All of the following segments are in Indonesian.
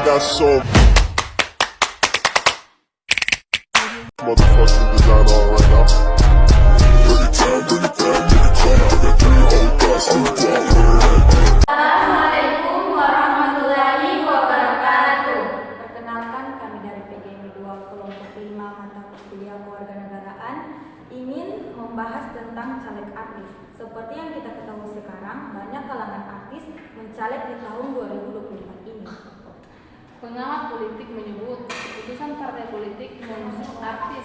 got so motherfucking design on right now. Bring it down, bring it down, bring it down. I got 3 old thoughts, I'm wild. Assalamualaikum warahmatullahi wabarakatuh. Perkenalkan, kami dari PGMI 2 kelompok 5 mata kuliah kewarganegaraan ingin membahas tentang caleg artis. Seperti yang kita ketahui sekarang, banyak kalangan artis mencaleg di tahun 2024 ini. Pengamat politik menyebut keputusan partai politik mengusung artis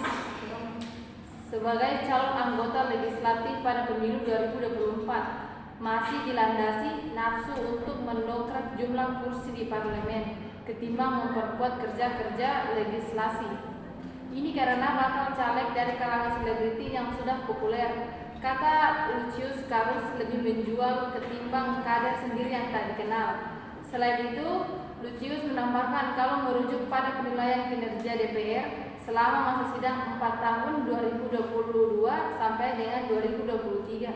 sebagai calon anggota legislatif pada pemilu 2024 masih dilandasi nafsu untuk mendongkrak jumlah kursi di parlemen ketimbang memperkuat kerja-kerja legislasi. Ini karena bakal caleg dari kalangan selebriti yang sudah populer. Kata Lucius Karus lebih menjual ketimbang kader sendiri yang tak dikenal. Selain itu, Lucius menambahkan kalau merujuk pada penilaian kinerja DPR selama masa sidang 4 tahun 2022 sampai dengan 2023.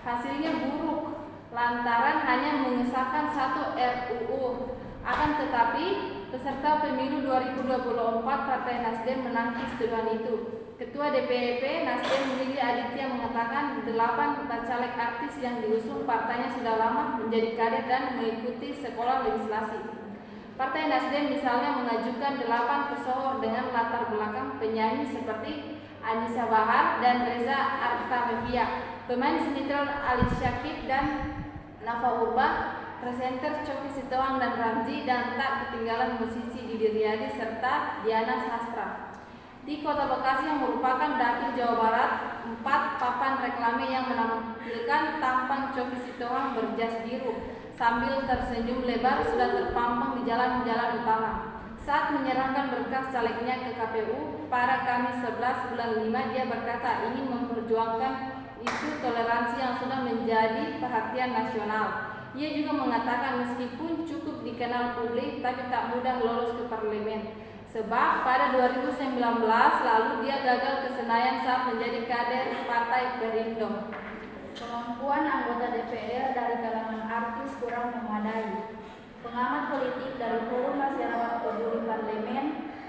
Hasilnya buruk lantaran hanya mengesahkan 1 RUU. Akan tetapi, peserta pemilu 2024 Partai Nasdem menangkis tuduhan itu. Ketua DPP Nasdem Willy Aditya mengatakan 8 caleg artis yang diusung partainya sudah lama menjadi kader dan mengikuti sekolah legislasi. Partai Nasdem misalnya mengajukan 8 pesohor dengan latar belakang penyanyi seperti Anissa Bahar dan Reza Artamevia, pemain sinetron Ali Syakib dan Nafa Urbah, presenter Coki Sitohang dan Ramzi, dan tak ketinggalan musisi Didi Riyadi serta Diana Sastra. Di Kota Bekasi yang merupakan dapil Jawa Barat, 4 papan reklame yang menampilkan tampang Coki Sitohang berjas biru sambil tersenyum lebar sudah terpampang di jalan-jalan utama. Saat menyerahkan berkas calegnya ke KPU pada Kamis 11 bulan 5, dia berkata ingin memperjuangkan isu toleransi yang sudah menjadi perhatian nasional. Ia juga mengatakan meskipun cukup dikenal publik tapi tak mudah lolos ke parlemen. Sebab pada 2019 lalu dia gagal ke Senayan saat menjadi kader Partai Perindo. Kemampuan anggota DPR dari kalangan artis kurang memadai. Pengamat politik dari Forum Masyarakat Peduli Parlemen,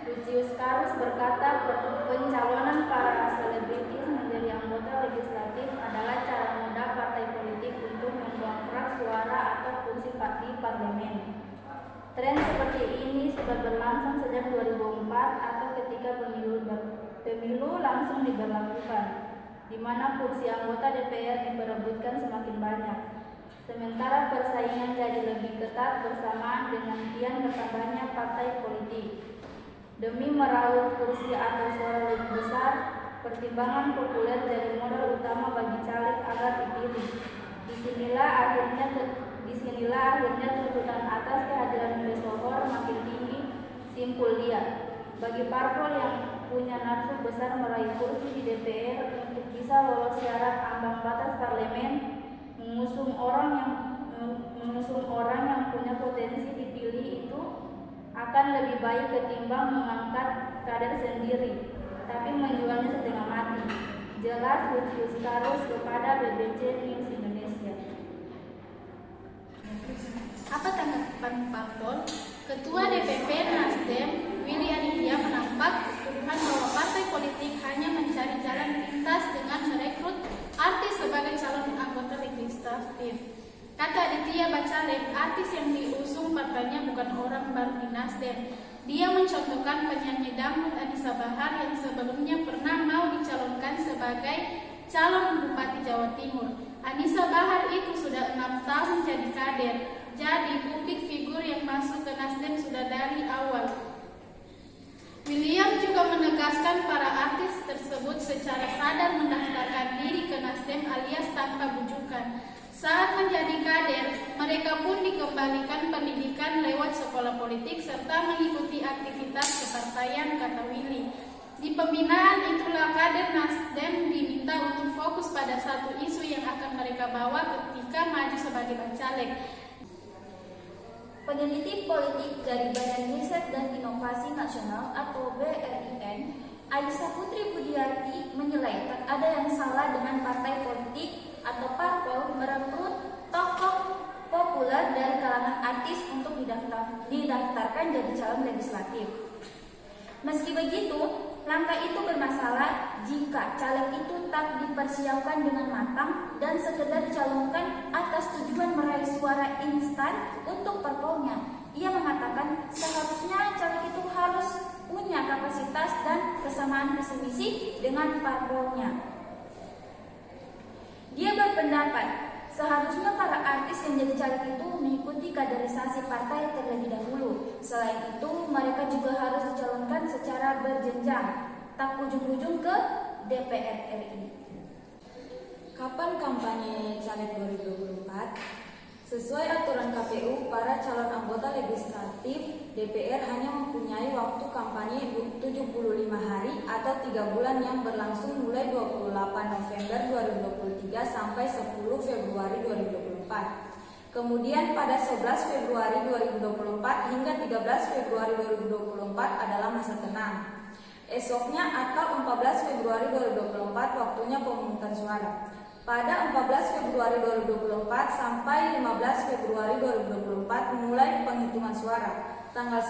Lucius Karus berkata pencalonan para selebritis menjadi anggota legislatif adalah cara mudah partai politik untuk mendongkrak suara atau kursi di parlemen. Tren seperti ini sudah berlangsung sejak 2004 atau ketika pemilu langsung diberlakukan, di mana kursi anggota DPR diperebutkan semakin banyak. Sementara persaingan jadi lebih ketat bersamaan dengan kian bertambahnya partai politik. Demi meraup kursi atau suara lebih besar, pertimbangan populer jadi modal utama bagi caleg agar dipilih. Disinilah akhirnya tuntutan atas kehadiran pesohor makin tinggi, simpul dia. Bagi parpol yang punya nafsu besar meraih kursi di DPR untuk bisa lolos syarat ambang batas parlemen, mengusung orang yang punya potensi dipilih itu akan lebih baik ketimbang mengangkat kader sendiri, tapi menjualnya setengah mati. Jelas Lucius Karus kepada BBC News Indonesia. Apa tanggapan parpol? Ketua DPP Nasdem Willy Aditya menampak tuduhan bahwa partai politik hanya mencari jalan pintas dengan merekrut artis sebagai calon anggota legislatif. Kata Aditya, bacalek artis yang diusung partainya bukan orang baru di Nasdem. Dia mencontohkan penyanyi dangdut Anissa Bahar yang sebelumnya pernah mau dicalonkan sebagai calon Bupati Jawa Timur. Anissa Bahar itu sudah 6 tahun jadi kader. Jadi publik figur yang masuk ke Nasdem sudah dari awal. William juga menegaskan para artis tersebut secara sadar mendaftarkan diri ke Nasdem alias tanpa bujukan. Saat menjadi kader, mereka pun dikembalikan pendidikan lewat sekolah politik serta mengikuti aktivitas kepartaian, kata Willy. Di pembinaan itulah kader Nasdem diminta untuk fokus pada satu isu yang akan mereka bawa ketika maju sebagai bacalek. Peneliti politik dari Badan Riset dan Inovasi Nasional atau BRIN, Aisyah Putri Budiarti menilai tak ada yang salah dengan partai politik atau parpol merekrut tokoh populer dari kalangan kalangan artis untuk didaftarkan jadi calon legislatif. Meski begitu, langkah itu bermasalah jika caleg itu tak dipersiapkan dengan matang dan sekedar dicalonkan atas tujuan meraih suara instan untuk parpolnya. Ia mengatakan seharusnya caleg itu harus punya kapasitas dan kesamaan visi misi dengan parpolnya. Dia berpendapat seharusnya para artis yang jadi caleg itu mengikuti kaderisasi partai terlebih dahulu. Selain itu, mereka juga harus dicalonkan secara berjenjang, tak ujung-ujung ke DPR RI. Kapan kampanye caleg 2024? Sesuai aturan KPU, para calon anggota legislatif DPR hanya mempunyai waktu kampanye 75 hari atau 3 bulan yang berlangsung mulai 28 November 2023 sampai 10 Februari 2024. Kemudian pada 11 Februari 2024 hingga 13 Februari 2024 adalah masa tenang. Esoknya atau 14 Februari 2024 waktunya pemungutan suara. Pada 14 Februari 2024 sampai 15 Februari 2024 mulai penghitungan suara. Tanggal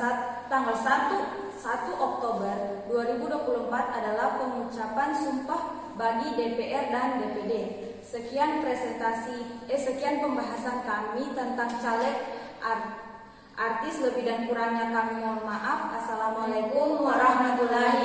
1 Oktober 2024 adalah pengucapan sumpah bagi DPR dan DPD. Sekian pembahasan kami tentang caleg artis. Lebih dan kurangnya kami mohon maaf. Assalamualaikum warahmatullahi